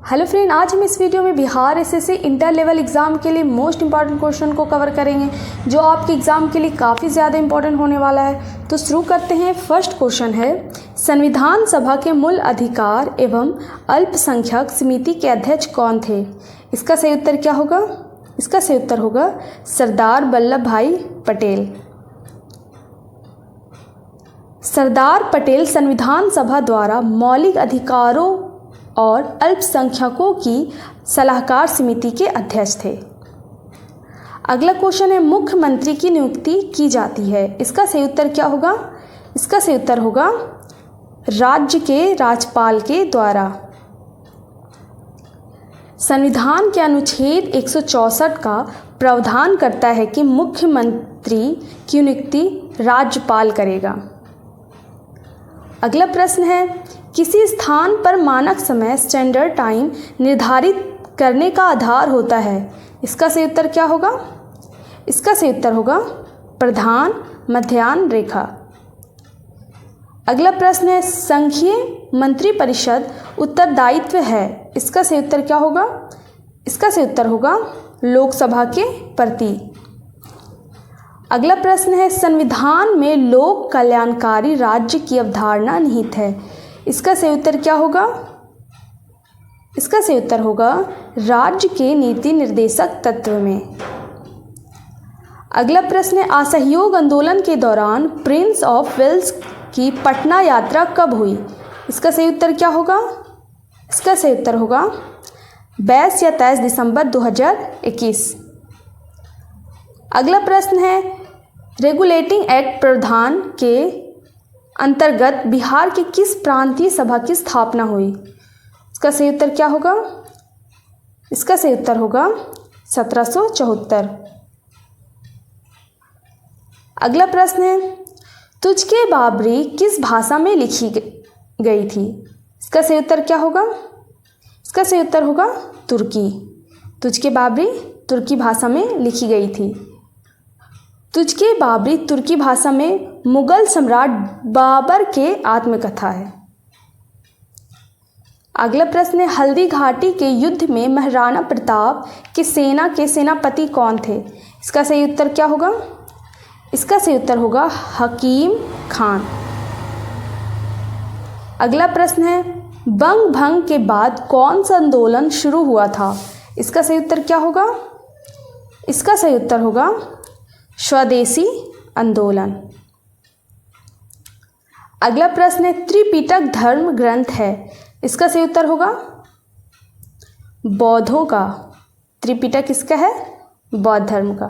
Hello friend, आज हम इस वीडियो में Bihar SSC inter level exam के लिए मोस्ट इंपॉर्टेंट क्वेश्चन को कवर करेंगे जो आपके एग्ज़ाम के लिए काफ़ी ज़्यादा इंपॉर्टेंट होने वाला है। तो शुरू करते हैं। फर्स्ट क्वेश्चन है, संविधान सभा के मूल अधिकार एवं अल्पसंख्यक समिति के अध्यक्ष कौन थे? इसका सही उत्तर क्या होगा? इसका सही उत्तर होगा सरदार वल्लभ भाई पटेल। सरदार पटेल संविधान सभा द्वारा मौलिक अधिकारों और अल्पसंख्यकों की सलाहकार समिति के अध्यक्ष थे। अगला क्वेश्चन है, मुख्यमंत्री की नियुक्ति की जाती है। इसका सही उत्तर क्या होगा? इसका सही उत्तर होगा राज्य के राज्यपाल के द्वारा। संविधान के अनुच्छेद 164 का प्रावधान करता है कि मुख्यमंत्री की नियुक्ति राज्यपाल करेगा। अगला प्रश्न है, किसी स्थान पर मानक समय स्टैंडर्ड टाइम निर्धारित करने का आधार होता है। इसका सही उत्तर क्या होगा? इसका सही उत्तर होगा प्रधान मध्याह्न रेखा। अगला प्रश्न है, संघीय मंत्रिपरिषद उत्तरदायित्व है। इसका सही उत्तर क्या होगा? इसका सही उत्तर होगा लोकसभा के प्रति। अगला प्रश्न है, संविधान में लोक कल्याणकारी राज्य की अवधारणा निहित है। इसका सही उत्तर क्या होगा? इसका सही उत्तर होगा राज्य के नीति निर्देशक तत्व में। अगला प्रश्न है, असहयोग आंदोलन के दौरान प्रिंस ऑफ वेल्स की पटना यात्रा कब हुई? इसका सही उत्तर क्या होगा? इसका सही उत्तर होगा 22 या 23 दिसंबर 2021। अगला प्रश्न है, रेगुलेटिंग एक्ट प्रावधान के अंतर्गत बिहार की किस प्रांतीय सभा की स्थापना हुई? इसका सही उत्तर क्या होगा? इसका सही उत्तर होगा 1774। अगला प्रश्न है, तुझके बाबरी किस भाषा में लिखी गई थी? इसका सही उत्तर क्या होगा? इसका सही उत्तर होगा तुर्की। तुझके बाबरी तुर्की भाषा में लिखी गई थी। तुझके बाबरी तुर्की भाषा में मुगल सम्राट बाबर के आत्मकथा है। अगला प्रश्न है, हल्दी घाटी के युद्ध में महाराणा प्रताप की सेना के सेनापति कौन थे? इसका सही उत्तर क्या होगा? इसका सही उत्तर होगा हकीम खान। अगला प्रश्न है, बंग भंग के बाद कौन सा आंदोलन शुरू हुआ था? इसका सही उत्तर क्या होगा? इसका सही उत्तर होगा स्वदेशी आंदोलन। अगला प्रश्न है, त्रिपिटक धर्म ग्रंथ है। इसका सही उत्तर होगा बौद्धों का। त्रिपिटक किसका है? बौद्ध धर्म का।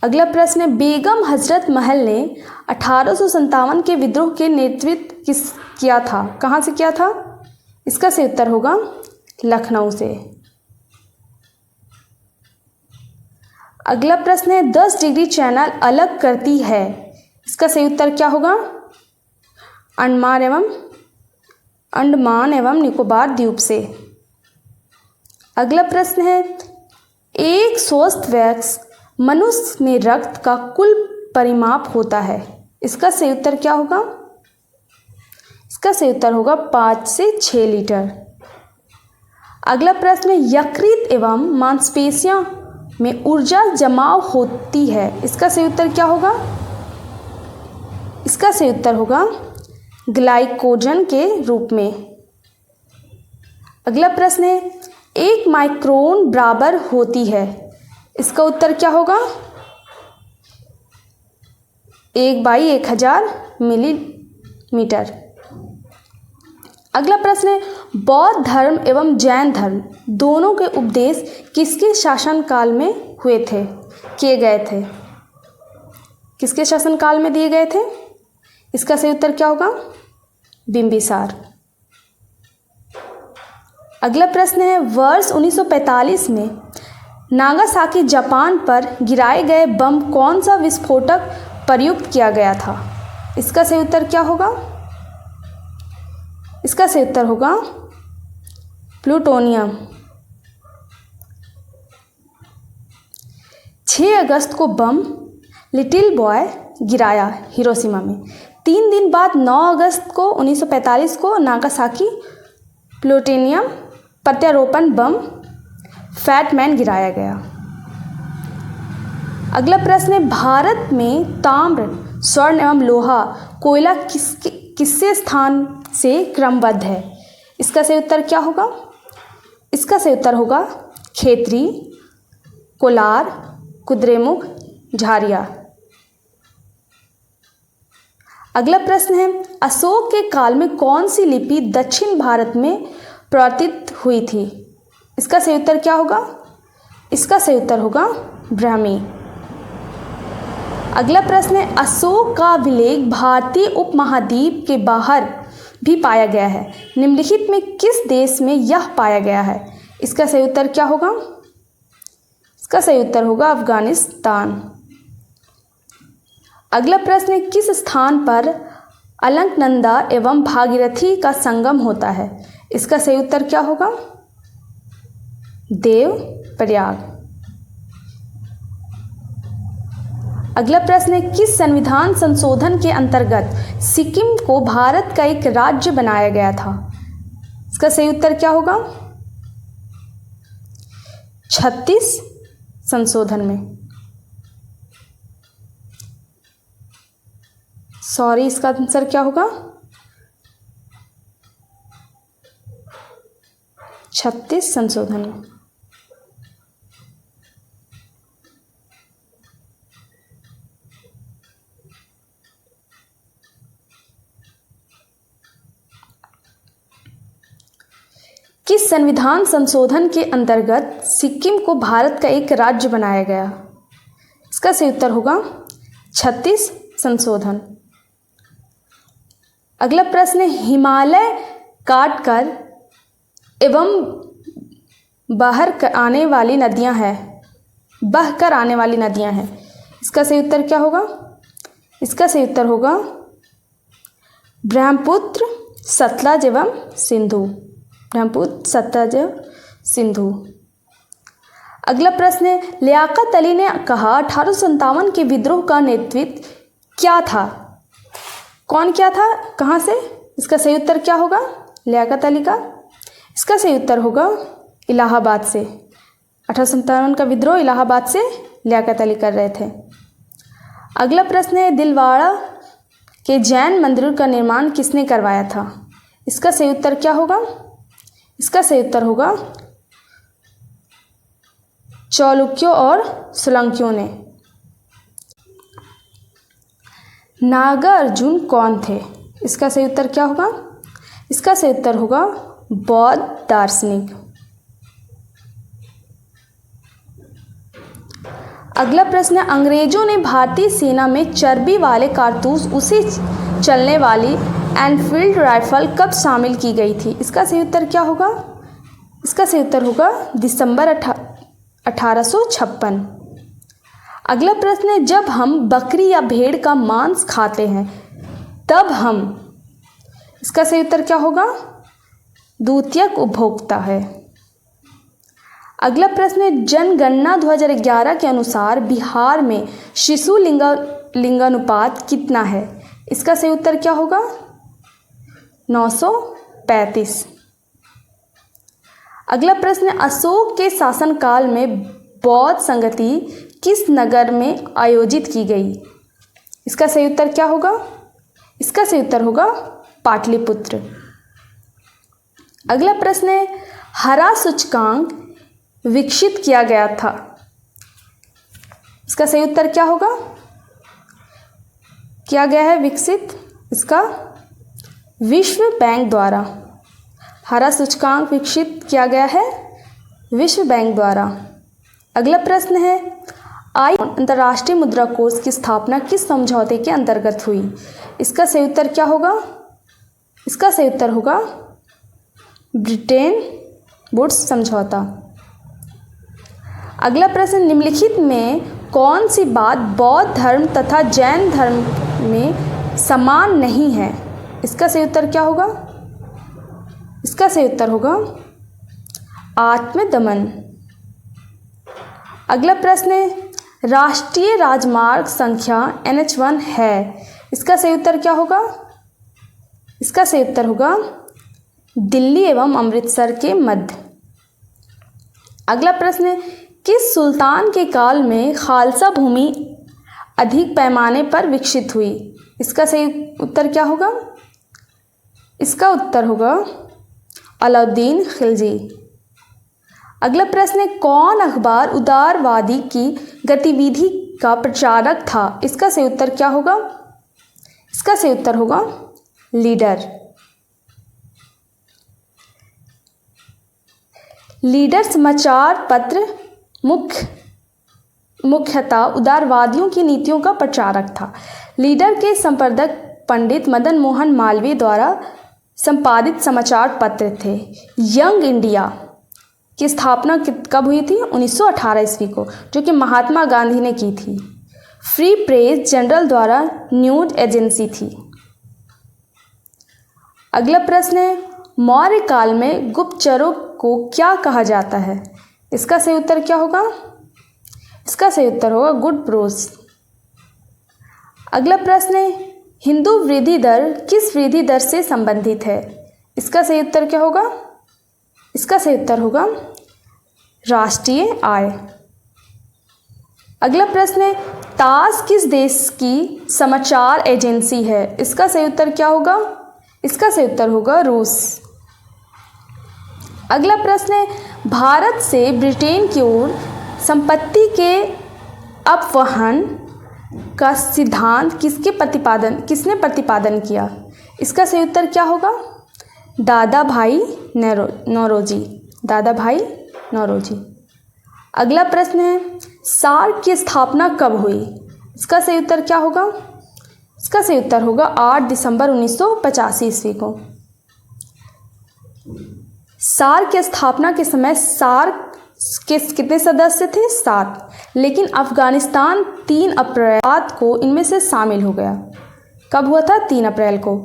अगला प्रश्न है, बेगम हजरत महल ने 1857 के विद्रोह के नेतृत्व किया था? कहाँ से किया था? इसका सही उत्तर होगा लखनऊ से। अगला प्रश्न है, 10 डिग्री चैनल अलग करती है। इसका सही उत्तर क्या होगा? अंडमान एवं निकोबार द्वीप से। अगला प्रश्न है, एक स्वस्थ वयस्क मनुष्य में रक्त का कुल परिमाप होता है। इसका सही उत्तर क्या होगा? इसका सही उत्तर होगा 5 से 6 लीटर। अगला प्रश्न है, यकृत एवं मांसपेशियों में ऊर्जा जमाव होती है। इसका सही उत्तर क्या होगा? इसका सही उत्तर होगा ग्लाइकोजन के रूप में। अगला प्रश्न है, 1 माइक्रोन बराबर होती है। इसका उत्तर क्या होगा? 1/1000 मिलीमीटर। अगला प्रश्न है, बौद्ध धर्म एवं जैन धर्म दोनों के उपदेश किसके शासनकाल में हुए थे, किए गए थे? किसके शासनकाल में दिए गए थे? इसका सही उत्तर क्या होगा? बिंबिसार। अगला प्रश्न है, वर्ष 1945 में नागासाकी जापान पर गिराए गए बम कौन सा विस्फोटक प्रयुक्त किया गया था? इसका सही उत्तर क्या होगा? इसका सही उत्तर होगा प्लूटोनियम। 6 अगस्त को बम लिटिल बॉय गिराया हिरोशिमा में। 3 दिन बाद 9 अगस्त को 1945 को नागासाकी प्लूटोनियम प्रत्यारोपण बम फैटमैन गिराया गया। अगला प्रश्न है, भारत में ताम्र, स्वर्ण एवं लोहा, कोयला किससे स्थान से क्रमबद्ध है? इसका सही उत्तर क्या होगा? इसका सही उत्तर होगा खेतरी, कोलार, कुद्रेमुख, झारिया। अगला प्रश्न है, अशोक के काल में कौन सी लिपि दक्षिण भारत में प्रवर्तित हुई थी? इसका सही उत्तर क्या होगा? इसका सही उत्तर होगा ब्राह्मी। अगला प्रश्न है, अशोक का अभिलेख भारतीय उपमहाद्वीप के बाहर भी पाया गया है, निम्नलिखित में किस देश में यह पाया गया है? इसका सही उत्तर क्या होगा? इसका सही उत्तर होगा अफगानिस्तान। अगला प्रश्न है, किस स्थान पर अलकनंदा एवं भागीरथी का संगम होता है? इसका सही उत्तर क्या होगा? देवप्रयाग। अगला प्रश्न है, किस संविधान संशोधन के अंतर्गत सिक्किम को भारत का एक राज्य बनाया गया था? इसका सही उत्तर क्या होगा? 36 संशोधन में। सॉरी, इसका आंसर क्या होगा? 36 संशोधन में। किस संविधान संशोधन के अंतर्गत सिक्किम को भारत का एक राज्य बनाया गया? इसका सही उत्तर होगा 36 संशोधन। अगला प्रश्न है, हिमालय काटकर एवं बहकर आने वाली नदियां हैं, इसका सही उत्तर क्या होगा? इसका सही उत्तर होगा ब्रह्मपुत्र, सतलज एवं सिंधु। ब्रह्मपुत्र, सतलज, सिंधु। अगला प्रश्न है, लियाकत अली ने कहा 1857 के विद्रोह का नेतृत्व क्या था? कौन क्या था, कहाँ से? इसका सही उत्तर क्या होगा? लियाकत अली का। इसका सही उत्तर होगा इलाहाबाद से। 1857 का विद्रोह इलाहाबाद से लियाकत अली कर रहे थे। अगला प्रश्न है, दिलवाड़ा के जैन मंदिर का निर्माण किसने करवाया था? इसका सही उत्तर क्या होगा? इसका सही उत्तर होगा चालुक्यों और सोलंकियों ने। नागार्जुन कौन थे? इसका सही उत्तर क्या होगा? इसका सही उत्तर होगा बौद्ध दार्शनिक। अगला प्रश्न है, अंग्रेजों ने भारतीय सेना में चर्बी वाले कारतूस उसे चलने वाली एनफील्ड राइफल कब शामिल की गई थी? इसका सही उत्तर क्या होगा? इसका सही उत्तर होगा दिसंबर 1856। अगला प्रश्न है, जब हम बकरी या भेड़ का मांस खाते हैं तब हम, इसका सही उत्तर क्या होगा? द्वितीयक उपभोक्ता है। अगला प्रश्न है, जनगणना 2011 के अनुसार बिहार में शिशु लिंगानुपात कितना है? इसका सही उत्तर क्या होगा? 935। अगला प्रश्न है, अशोक के शासनकाल में बौद्ध संगति किस नगर में आयोजित की गई? इसका सही उत्तर क्या होगा? इसका सही उत्तर होगा पाटलिपुत्र। अगला प्रश्न है, हरा सूचकांक विकसित किया गया था, इसका सही उत्तर क्या होगा? किया गया है विकसित, इसका विश्व बैंक द्वारा। हरा सूचकांक विकसित किया गया है विश्व बैंक द्वारा। अगला प्रश्न है, अंतर्राष्ट्रीय मुद्रा कोष की स्थापना किस समझौते के अंतर्गत हुई? इसका सही उत्तर क्या होगा? इसका सही उत्तर होगा ब्रिटेन वुड्स समझौता। अगला प्रश्न, निम्नलिखित में कौन सी बात बौद्ध धर्म तथा जैन धर्म में समान नहीं है? इसका सही उत्तर क्या होगा? इसका सही उत्तर होगा आत्मदमन। अगला प्रश्न है, राष्ट्रीय राजमार्ग संख्या NH1 है, इसका सही उत्तर क्या होगा? इसका सही उत्तर होगा दिल्ली एवं अमृतसर के मध्य। अगला प्रश्न है, किस सुल्तान के काल में खालसा भूमि अधिक पैमाने पर विकसित हुई? इसका सही उत्तर क्या होगा? इसका उत्तर होगा अलाउद्दीन खिलजी। अगला प्रश्न है, कौन अखबार उदारवादी की गतिविधि का प्रचारक था? इसका सही उत्तर क्या होगा? इसका सही उत्तर होगा लीडर। लीडर समाचार पत्र मुख्यतः उदारवादियों की नीतियों का प्रचारक था। लीडर के संपादक पंडित मदन मोहन मालवीय द्वारा संपादित समाचार पत्र थे। यंग इंडिया की स्थापना कब हुई थी? 1918 ईस्वी को, जो कि महात्मा गांधी ने की थी। फ्री प्रेस जनरल द्वारा न्यूज एजेंसी थी। अगला प्रश्न है, मौर्य काल में गुप्तचरों को क्या कहा जाता है? इसका सही उत्तर क्या होगा? इसका सही उत्तर होगा गुड ब्रोस। अगला प्रश्न है, हिंदू वृद्धि दर किस वृद्धि दर से संबंधित है? इसका सही उत्तर क्या होगा? इसका सही उत्तर होगा राष्ट्रीय आय। अगला प्रश्न है, तास किस देश की समाचार एजेंसी है? इसका सही उत्तर क्या होगा? इसका सही उत्तर होगा रूस। अगला प्रश्न है, भारत से ब्रिटेन की ओर संपत्ति के अपवहन का सिद्धांत किसने प्रतिपादन किया? इसका सही उत्तर क्या होगा? दादा भाई नौरोजी। दादा भाई नौरोजी। अगला प्रश्न है, सार्क की स्थापना कब हुई? इसका सही उत्तर क्या होगा? इसका सही उत्तर होगा 8 दिसंबर 1985 ईस्वी को। सार्क की स्थापना के समय सार्क के कितने सदस्य थे? 7। लेकिन अफगानिस्तान 3 अप्रैल को इनमें से शामिल हो गया। कब हुआ था? 3 अप्रैल को।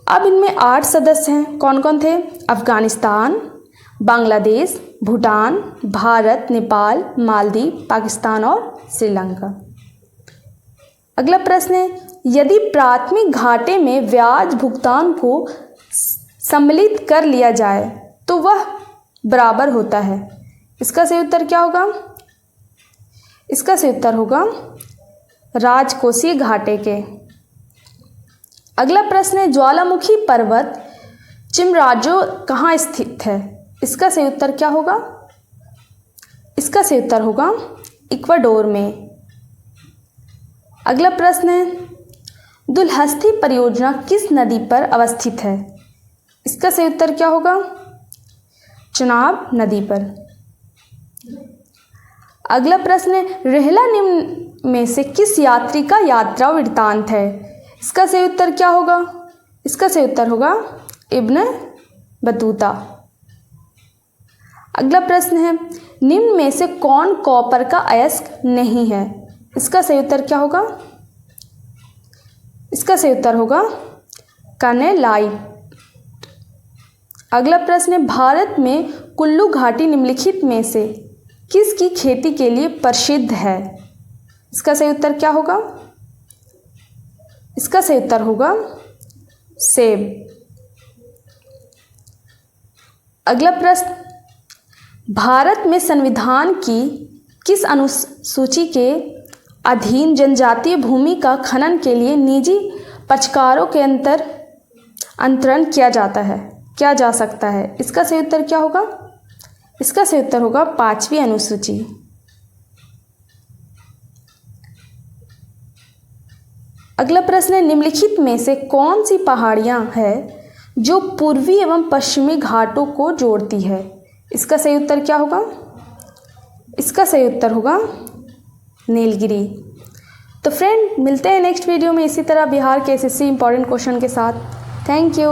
अब इनमें 8 सदस्य हैं। कौन कौन थे? अफगानिस्तान, बांग्लादेश, भूटान, भारत, नेपाल, मालदीव, पाकिस्तान और श्रीलंका। अगला प्रश्न है, यदि प्राथमिक घाटे में ब्याज भुगतान को सम्मिलित कर लिया जाए तो वह बराबर होता है। इसका सही उत्तर क्या होगा? इसका सही उत्तर होगा राजकोषीय घाटे के। अगला प्रश्न है, ज्वालामुखी पर्वत चिमराजो कहाँ स्थित है? इसका सही उत्तर क्या होगा? इसका सही उत्तर होगा इक्वाडोर में। अगला प्रश्न है, दुलहस्ती परियोजना किस नदी पर अवस्थित है? इसका सही उत्तर क्या होगा? चेनाब नदी पर। अगला प्रश्न है, रेहला निम्न में से किस यात्री का यात्रा वृत्तांत है? इसका सही उत्तर क्या होगा? इसका सही उत्तर होगा इब्न बतूता। अगला प्रश्न है, निम्न में से कौन कॉपर का अयस्क नहीं है? इसका सही उत्तर क्या होगा? इसका सही उत्तर होगा कार्नेलाइट। अगला प्रश्न है, भारत में कुल्लू घाटी निम्नलिखित में से किसकी खेती के लिए प्रसिद्ध है? इसका सही उत्तर क्या होगा? इसका सही उत्तर होगा सेब। अगला प्रश्न, भारत में संविधान की किस अनुसूची के अधीन जनजातीय भूमि का खनन के लिए निजी पक्षकारों के अंतरण किया जा सकता है? इसका सही उत्तर क्या होगा? इसका सही उत्तर होगा 5वीं अनुसूची। अगला प्रश्न है, निम्नलिखित में से कौन सी पहाड़ियां हैं जो पूर्वी एवं पश्चिमी घाटों को जोड़ती है? इसका सही उत्तर क्या होगा? इसका सही उत्तर होगा नीलगिरी। तो फ्रेंड, मिलते हैं नेक्स्ट वीडियो में इसी तरह बिहार के एसएससी इंपॉर्टेंट क्वेश्चन के साथ। Thank you.